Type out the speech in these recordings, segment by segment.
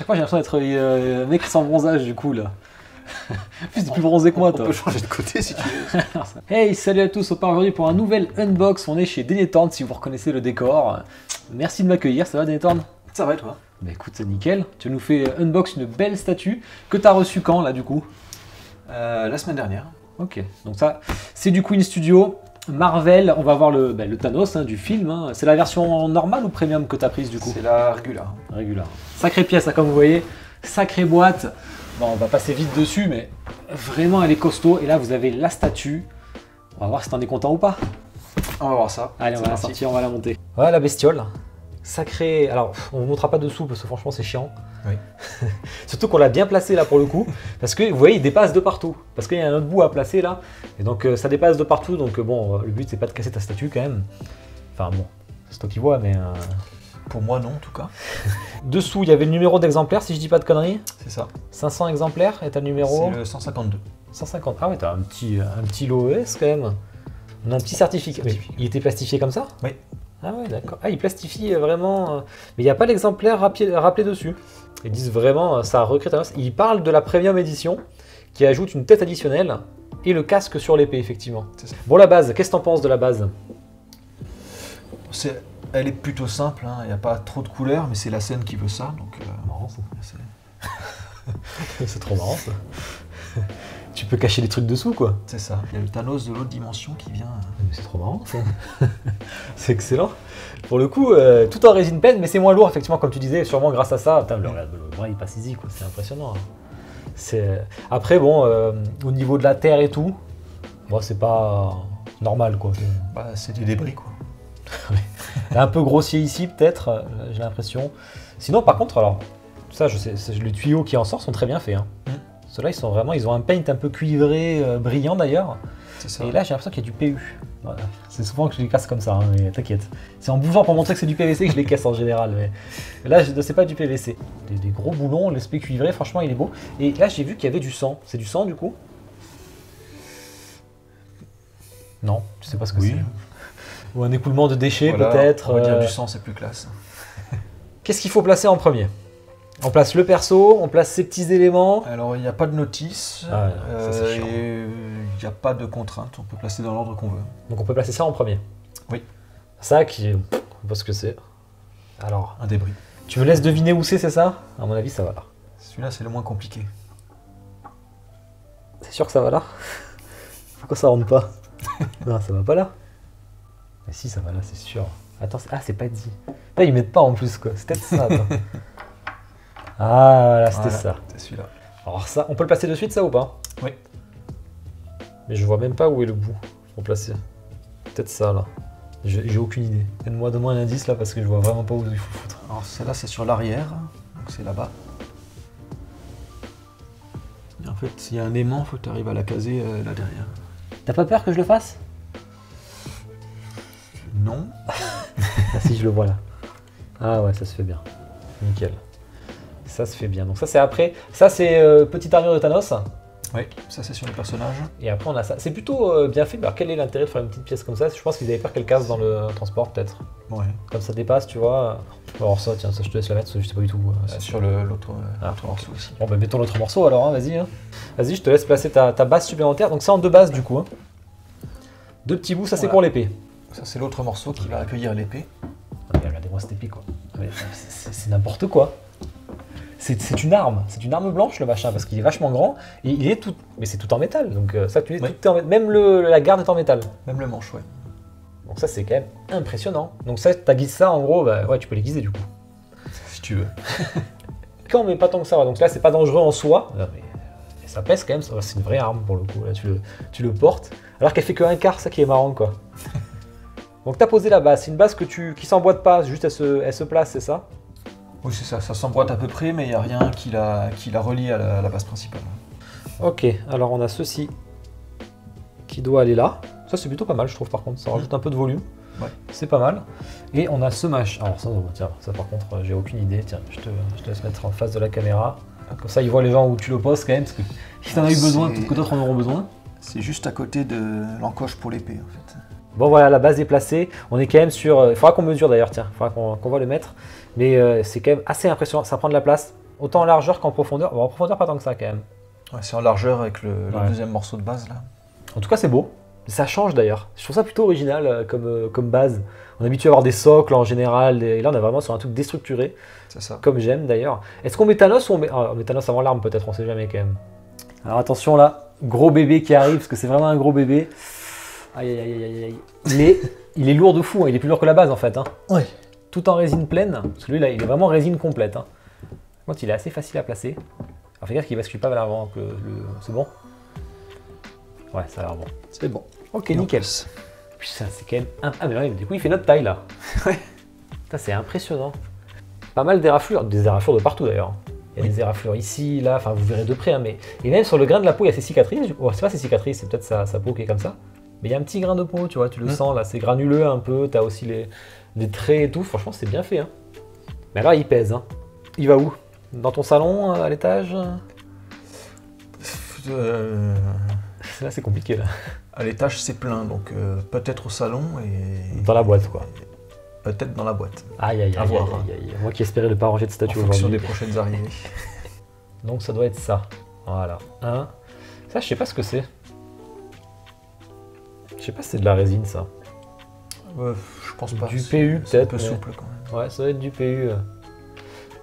fois j'ai l'impression d'être un mec sans bronzage du coup là. Plus plus bronzé que moi toi. On peut changer de côté si tu veux. Hey, salut à tous, on part aujourd'hui pour un nouvel unbox. On est chez Denethorn si vous reconnaissez le décor. Merci de m'accueillir, ça va Denethorn? Ça va et toi? Bah écoute, c'est nickel. Tu nous fais unbox une belle statue que tu as reçue quand là du coup? La semaine dernière. Ok, donc ça c'est du Queen Studio. Marvel, on va voir le Thanos du film. Hein. C'est la version normale ou premium que tu as prise du coup? C'est la Regular. Regular. Sacrée pièce, hein, comme vous voyez. Sacrée boîte. Bon, on va passer vite dessus, mais vraiment elle est costaud. Et là, vous avez la statue. On va voir si t'en es content ou pas. On va voir ça. Allez, on va la sortir, on va la monter. Voilà la bestiole. Sacrée. Alors, on ne montrera pas dessous parce que franchement, c'est chiant. Oui. Surtout qu'on l'a bien placé là pour le coup. Parce que vous voyez, il dépasse de partout. Parce qu'il y a un autre bout à placer là. Et donc, ça dépasse de partout. Donc, bon, le but, c'est pas de casser ta statue quand même. Enfin, bon, c'est toi qui vois, mais. Pour moi, non, en tout cas. Dessous, il y avait le numéro d'exemplaire, si je dis pas de conneries. C'est ça. 500 exemplaires, et t'as le numéro? C'est le 152. 150. Ah ouais, t'as un petit lot ES quand même. On a un petit certificat. Oui. Il était plastifié comme ça? Oui. Ah ouais, d'accord. Ah, il plastifie vraiment. Mais il n'y a pas l'exemplaire rappelé dessus. Ils disent vraiment, ça recrée Thanos. Ils parlent de la premium édition qui ajoute une tête additionnelle et le casque sur l'épée, effectivement. Bon, la base, qu'est-ce que t'en penses de la base? Elle est plutôt simple, hein. Il n'y a pas trop de couleurs, mais c'est la scène qui veut ça. Donc, marrant, c'est trop marrant ça. Tu peux cacher des trucs dessous quoi. C'est ça. Il y a le Thanos de l'autre dimension qui vient. C'est trop marrant ça. C'est excellent. Pour le coup, tout en résine peine, mais c'est moins lourd effectivement comme tu disais, sûrement grâce à ça. Putain, le bras il passe easy quoi, c'est impressionnant. Hein. Après bon, au niveau de la terre et tout, bon, c'est pas normal quoi. Bah, c'est des débris quoi. Un peu grossier ici peut-être, j'ai l'impression. Sinon par contre, alors, ça je sais, les tuyaux qui en sortent sont très bien faits. Hein. Ceux-là ils ont un paint un peu cuivré, brillant d'ailleurs. C'est ça. Et là j'ai l'impression qu'il y a du PU. Voilà. C'est souvent que je les casse comme ça, hein, mais t'inquiète. C'est en bougeant pour montrer que c'est du PVC que je les casse en général. Mais là c'est pas du PVC. Des gros boulons, l'aspect cuivré, franchement il est beau. Et là j'ai vu qu'il y avait du sang. C'est du sang du coup? Non, je sais pas ce que c'est. Ou un écoulement de déchets voilà, peut-être. On va dire du sang, c'est plus classe. Qu'est-ce qu'il faut placer en premier? On place le perso, on place ces petits éléments. Alors il n'y a pas de notice, et il n'y a pas de contrainte, on peut placer dans l'ordre qu'on veut. Donc on peut placer ça en premier? Oui. Ça qui est... Je sais pas ce que c'est. Alors... Un débris. Tu me laisses deviner où c'est ça? À mon avis ça va là. Celui-là c'est le moins compliqué. C'est sûr que ça va là? Pourquoi ça rentre pas? Non, ça va pas là. Mais si, ça va là, c'est sûr. Attends, c'est pas dit. Là, ils mettent pas en plus, quoi. C'est peut-être ça, attends. Ah, voilà, c'était ça. C'est celui-là. Alors ça, on peut le placer de suite, ça, ou pas? Oui. Mais je vois même pas où est le bout pour placer. Peut-être ça, là. J'ai aucune idée. Donne-moi un indice, là, parce que je vois vraiment pas où il faut foutre. Alors, celle-là, c'est sur l'arrière. Donc, c'est là-bas. Et en fait, s'il y a un aimant, il faut que tu arrives à la caser là derrière. T'as pas peur que je le fasse? Non. Ah si, je le vois là. Ah ouais, ça se fait bien. Nickel. Ça se fait bien. Donc ça c'est après. Ça c'est petite armure de Thanos. Oui, ça c'est sur les personnages. Et après on a ça. C'est plutôt bien fait. Alors quel est l'intérêt de faire une petite pièce comme ça? Je pense qu'ils avaient peur qu'elle casse dans le transport peut-être. Ouais. Comme ça dépasse, tu vois. Alors ça, tiens, ça je te laisse la mettre, je sais pas du tout. Sur l'autre morceau aussi. Bon bah mettons l'autre morceau alors, hein, vas-y. Hein. Vas-y, je te laisse placer ta base supplémentaire. Donc c'est en deux bases du coup. Hein. Deux petits bouts, ça c'est pour l'épée. Ça c'est l'autre morceau qui va accueillir l'épée. Regardez-moi cette épée quoi. C'est n'importe quoi. C'est une arme blanche le machin parce qu'il est vachement grand et il est tout, mais c'est tout en métal donc ça tu dis tout en métal. Même la garde est en métal. Même le manche, ouais. Donc ça c'est quand même impressionnant. Donc ça t'aiguises ça en gros, bah ouais tu peux l'aiguiser du coup. Si tu veux. Quand mais pas tant que ça. Donc là c'est pas dangereux en soi. Non, mais ça pèse quand même. C'est une vraie arme pour le coup. Là tu le portes alors qu'elle fait que un quart, ça qui est marrant quoi. Donc tu as posé la base, c'est une base qui s'emboîte pas, juste elle se place, c'est ça? Oui c'est ça, ça s'emboîte à peu près, mais il n'y a rien qui la relie à la base principale. Ok, alors on a ceci qui doit aller là. Ça c'est plutôt pas mal je trouve par contre, ça rajoute un peu de volume. Ouais. C'est pas mal. Et on a ce machin. Alors ça, tiens, ça par contre j'ai aucune idée. Tiens, je te laisse mettre en face de la caméra. Comme ça ils voient les gens où tu le poses quand même, parce que si t'en as eu besoin, peut-être que d'autres en auront besoin. C'est juste à côté de l'encoche pour l'épée en fait. Bon voilà, la base est placée, on est quand même sur... Il faudra qu'on mesure d'ailleurs, tiens, il faudra qu'on va le mettre. Mais c'est quand même assez impressionnant, ça prend de la place. Autant en largeur qu'en profondeur. Bon, en profondeur, pas tant que ça quand même. Ouais, c'est en largeur avec le deuxième morceau de base là. En tout cas, c'est beau. Ça change d'ailleurs. Je trouve ça plutôt original comme base. On est habitué à avoir des socles en général. Et là, on est vraiment sur un truc déstructuré. C'est ça. Comme j'aime d'ailleurs. Est-ce qu'on met Thanos ou on met... on met Thanos avant l'arme peut-être, on sait jamais quand même. Alors attention là, gros bébé qui arrive parce que c'est vraiment un gros bébé. Aïe aïe aïe aïe aïe. Il est lourd de fou, hein. Il est plus lourd que la base en fait. Hein. Ouais. Tout en résine pleine. Celui-là, il est vraiment résine complète. Hein. Par contre, il est assez facile à placer. Alors fais gaffe qu'il bascule pas vers l'avant. C'est bon? Ouais, ça a l'air bon. C'est bon. Ok, nickel. Putain, c'est quand même... Ah mais ouais, du coup, il fait notre taille là. Ouais. C'est impressionnant. Pas mal d'éraflures. Des éraflures de partout d'ailleurs. Il y a des éraflures ici, là, enfin vous verrez de près. Hein, mais... Et même sur le grain de la peau, il y a ces cicatrices. Oh, c'est pas ces cicatrices, c'est peut-être sa peau qui est comme ça. Mais il y a un petit grain de peau, tu vois, tu le sens là. C'est granuleux un peu. Tu as aussi les traits et tout. Franchement, c'est bien fait. Hein. Mais alors, il pèse. Hein. Il va où? Dans ton salon, à l'étage? Là, c'est compliqué là. À l'étage, c'est plein, donc peut-être au salon et... Dans la boîte, quoi. Peut-être dans la boîte. Aïe, aïe, aïe, aïe. Moi qui espérais ne pas ranger de statue aujourd'hui. En fonction des prochaines arrivées. Donc ça doit être ça. Voilà. Ça, je sais pas ce que c'est. Je sais pas si c'est de la résine, ça. Je pense pas. Du PU, peut-être. C'est un peu souple, quand même. Ouais, ça doit être du PU.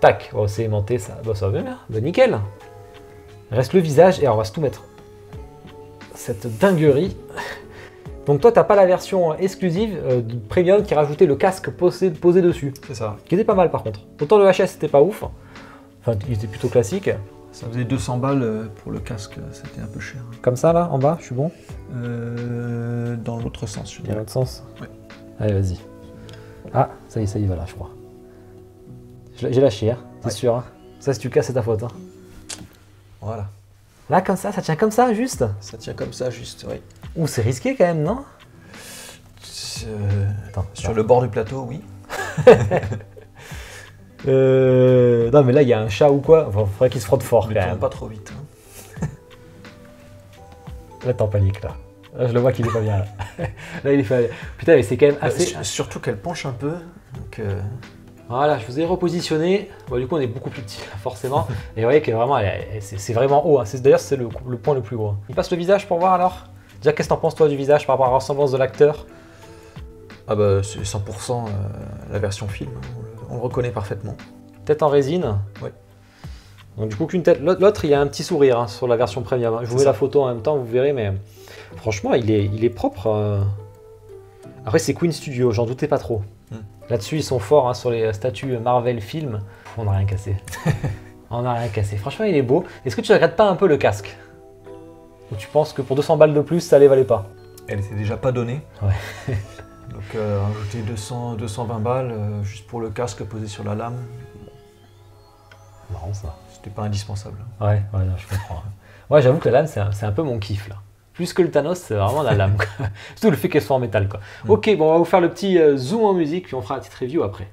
Tac. Oh, c'est aimanté, ça. Bah, ça va bien. Bah, nickel. Reste le visage et alors, on va se tout mettre. Cette dinguerie. Donc toi, t'as pas la version exclusive de Premium qui rajoutait le casque posé dessus. C'est ça. Qui était pas mal par contre. Autant le HS c'était pas ouf. Enfin, il était plutôt classique. Ça faisait 200 balles pour le casque, c'était un peu cher. Comme ça là, en bas, je suis bon? Dans l'autre sens, je dirais. Dans l'autre sens? Ouais. Allez, vas-y. Ah, ça y va là, je crois. J'ai lâché, hein, c'est sûr. Hein. Ça, si tu casses, c'est ta faute. Hein. Voilà. Là, comme ça tient comme ça, juste? Ça tient comme ça, juste, oui. Ouh, c'est risqué quand même, non? Attends, sur le bord du plateau, oui. Non, mais là, il y a un chat ou quoi? Enfin, faudrait qu'il se frotte fort quand même. Pas trop vite. Hein. Là, t'es en panique, là. Là, je le vois qu'il est pas bien, là. Là, il est fait... Putain, mais c'est quand même assez... Surtout qu'elle penche un peu, donc... Voilà, je vous ai repositionné. Bon, du coup, on est beaucoup plus petit, forcément. Et vous voyez que vraiment, c'est vraiment haut. Hein. D'ailleurs, c'est le point le plus gros. Il passe le visage pour voir alors. Déjà, qu'est-ce que t'en penses, toi, du visage par rapport à la ressemblance de l'acteur? Ah bah, c'est 100% la version film. On le reconnaît parfaitement. Tête en résine? Oui. Donc, du coup, qu'une tête. L'autre, il y a un petit sourire hein, sur la version premium. Je vous mets la photo en même temps, vous verrez, mais franchement, il est propre. Après, c'est Queen Studio, j'en doutais pas trop. Là-dessus, ils sont forts hein, sur les statues Marvel Film. On n'a rien cassé. On n'a rien cassé. Franchement, il est beau. Est-ce que tu regrettes pas un peu le casque? Ou tu penses que pour 200 balles de plus, ça les valait pas? Elle était déjà pas donnée. Ouais. Donc, rajouter 220 balles juste pour le casque posé sur la lame. Marrant ça. C'était pas indispensable. Ouais, non, je comprends. Ouais, j'avoue que la lame, c'est un peu mon kiff là. Plus que le Thanos, c'est vraiment la lame. Surtout le fait qu'elle soit en métal. Quoi. Ok, bon, on va vous faire le petit zoom en musique, puis on fera la petite review après.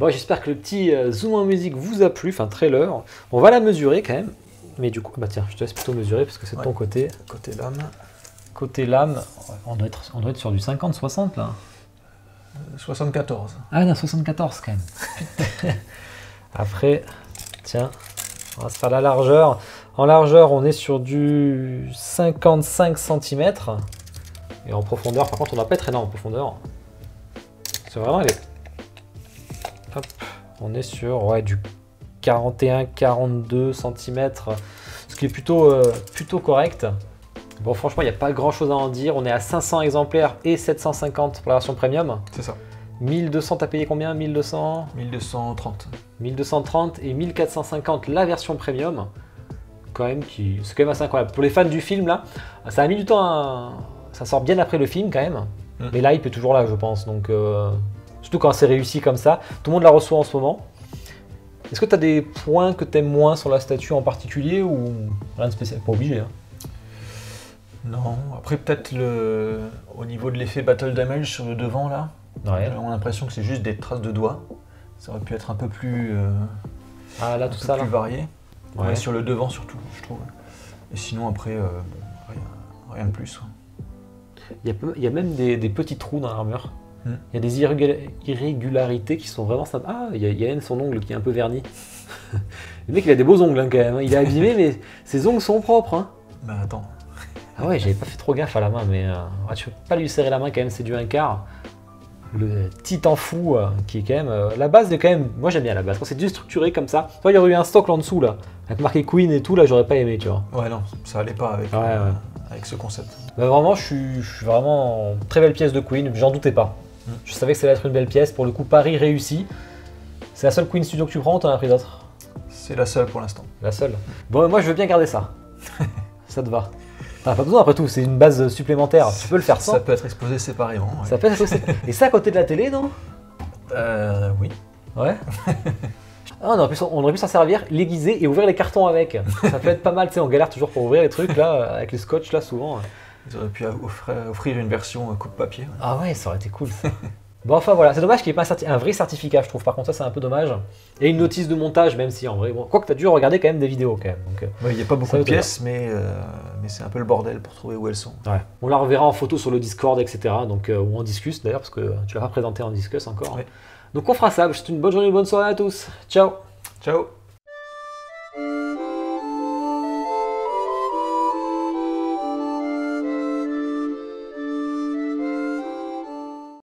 Bon, j'espère que le petit zoom en musique vous a plu, enfin trailer. On va la mesurer quand même. Mais du coup, bah tiens, je te laisse plutôt mesurer parce que c'est de ton côté. Côté lame. Côté lame, on doit être sur du 50-60 là. 74. Ah non, 74 quand même. Après, tiens, on va se faire la largeur. En largeur, on est sur du 55 cm. Et en profondeur, par contre, on ne va pas être énorme en profondeur. C'est vraiment aller. Hop, on est sur du 41-42 cm, ce qui est plutôt correct. Bon, franchement, il n'y a pas grand chose à en dire. On est à 500 exemplaires et 750 pour la version premium. C'est ça. 1200, t'as payé combien? 1200 1230. 1230 et 1450 la version premium. Quand même, c'est quand même assez incroyable. Pour les fans du film, là, ça a mis du temps ça sort bien après le film quand même. Mais l'hype est toujours là, je pense. Donc, surtout quand c'est réussi comme ça. Tout le monde la reçoit en ce moment. Est-ce que tu as des points que tu aimes moins sur la statue en particulier ou rien de spécial? Pas obligé. Hein. Non, après peut-être au niveau de l'effet Battle Damage sur le devant là, ouais. J'ai l'impression que c'est juste des traces de doigts. Ça aurait pu être un peu plus, là, tout ça, plus varié. Ouais. Ouais, sur le devant surtout, je trouve. Et sinon après, rien de plus. Il y a même des petits trous dans l'armure. Il y a des irrégularités qui sont vraiment sympas. Ah, il y a son ongle qui est un peu verni. Le mec, il a des beaux ongles hein, quand même. Il est abîmé, mais ses ongles sont propres. Hein. Bah attends. Ah ouais, j'avais pas fait trop gaffe à la main, mais tu peux pas lui serrer la main quand même, c'est du 1/4. Le titan fou qui est quand même... la base est quand même... Moi j'aime bien la base, quand c'est déstructuré comme ça. Toi, il y aurait eu un stock là en dessous, là, avec marqué Queen et tout, là j'aurais pas aimé, tu vois. Ouais, non, ça allait pas avec ce concept. Bah, vraiment, je suis vraiment... Très belle pièce de Queen, j'en doutais pas. Je savais que ça allait être une belle pièce, pour le coup, pari réussi. C'est la seule Queen Studio que tu prends ou t'en as pris d'autres? C'est la seule pour l'instant. La seule. Bon, moi je veux bien garder ça. Ça te va. T'as pas besoin après tout, c'est une base supplémentaire, tu peux le faire sans. Ça peut être exposé séparément. Ouais. Ça peut être exposé. Et ça à côté de la télé, non? Oui. Ouais. On aurait pu s'en servir, l'aiguiser et ouvrir les cartons avec. Ça peut être pas mal, tu sais, on galère toujours pour ouvrir les trucs là, avec les scotch là souvent. Ils auraient pu offrir une version coupe-papier. Ouais. Ah ouais, ça aurait été cool ça. Bon, enfin voilà, c'est dommage qu'il n'y ait pas un vrai certificat, je trouve. Par contre, ça c'est un peu dommage. Et une notice de montage, même si en vrai, bon, quoi que tu as dû regarder quand même des vidéos quand même. Il n'y a pas beaucoup de pièces, mais c'est un peu le bordel pour trouver où elles sont. Ouais. On la reverra en photo sur le Discord, etc. Donc, ou en discuss d'ailleurs, parce que tu l'as pas présenté en discuss encore. Ouais. Donc on fera ça. Je te souhaite une bonne journée, une bonne soirée à tous. Ciao. Ciao.